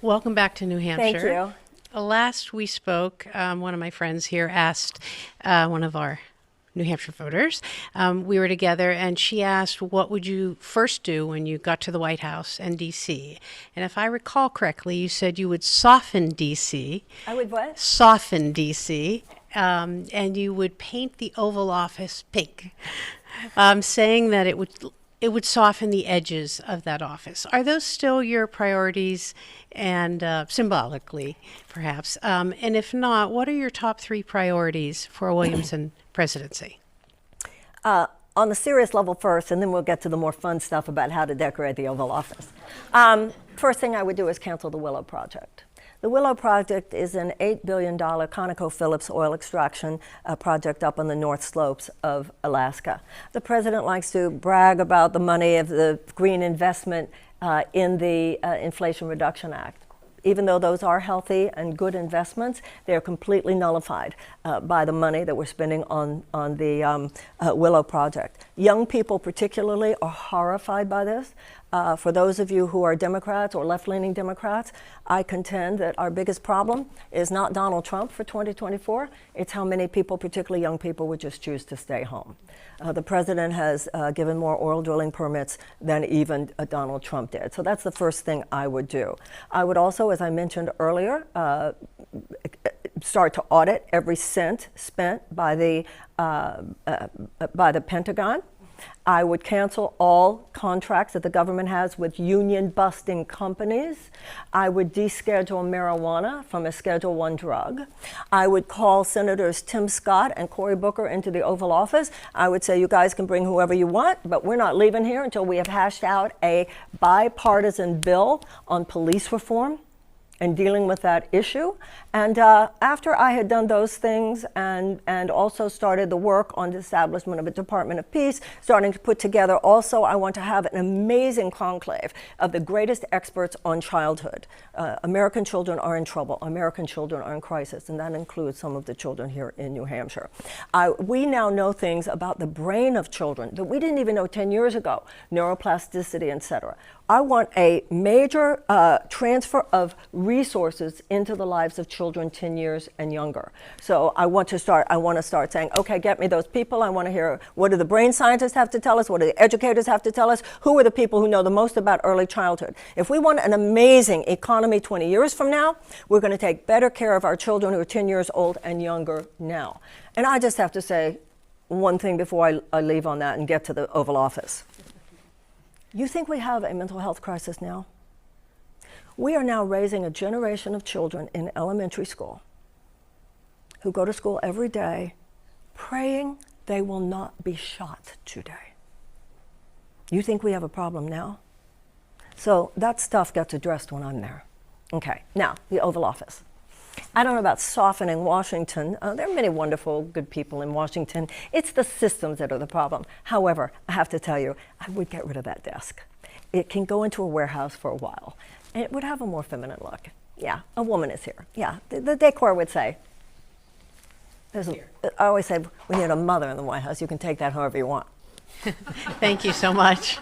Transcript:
Welcome back to New Hampshire. Thank you. Last we spoke, one of my friends here asked one of our New Hampshire voters, we were together, and she asked, what would you first do when you got to the White House and D.C.? And if I recall correctly, you said you would soften D.C. I would what? Soften D.C., and you would paint the Oval Office pink, saying that it would soften the edges of that office. Are those still your priorities, and symbolically, perhaps? And if not, what are your top three priorities for a Williamson presidency? On the serious level first, and then we'll get to the more fun stuff about how to decorate the Oval Office. First thing I would do is cancel the Willow Project. The Willow Project is an $8 billion ConocoPhillips oil extraction project up on the north slopes of Alaska. The president likes to brag about the money of the green investment in the Inflation Reduction Act. Even though those are healthy and good investments, they are completely nullified by the money that we're spending on the Willow Project. Young people particularly are horrified by this. For those of you who are Democrats or left-leaning Democrats, I contend that our biggest problem is not Donald Trump for 2024, it's how many people, particularly young people, would just choose to stay home. The president has given more oil drilling permits than even Donald Trump did. So that's the first thing I would do. I would also, as I mentioned earlier, start to audit every cent spent by the Pentagon. I would cancel all contracts that the government has with union-busting companies. I would deschedule marijuana from a Schedule I drug. I would call Senators Tim Scott and Cory Booker into the Oval Office. I would say, you guys can bring whoever you want, but we're not leaving here until we have hashed out a bipartisan bill on police reform and dealing with that issue. And after I had done those things and also started the work on the establishment of a Department of Peace, starting to put together also, I want to have an amazing conclave of the greatest experts on childhood. American children are in trouble. American children are in crisis, and that includes some of the children here in New Hampshire. We now know things about the brain of children that we didn't even know 10 years ago, neuroplasticity, et cetera. I want a major transfer of resources into the lives of children 10 years and younger. So I want to start saying, okay, get me those people. I want to hear, what do the brain scientists have to tell us? What do the educators have to tell us? Who are the people who know the most about early childhood? If we want an amazing economy 20 years from now, we're going to take better care of our children who are 10 years old and younger now. And I just have to say one thing before I leave on that and get to the Oval Office. You think we have a mental health crisis now? We are now raising a generation of children in elementary school who go to school every day praying they will not be shot today. You think we have a problem now? So that stuff gets addressed when I'm there. Okay, now the Oval Office. I don't know about softening Washington. There are many wonderful, good people in Washington. It's the systems that are the problem. However, I have to tell you, I would get rid of that desk. It can go into a warehouse for a while, and it would have a more feminine look. Yeah, a woman is here. Yeah, the decor would say, I always say, we need a mother in the White House. You can take that however you want. Thank you so much.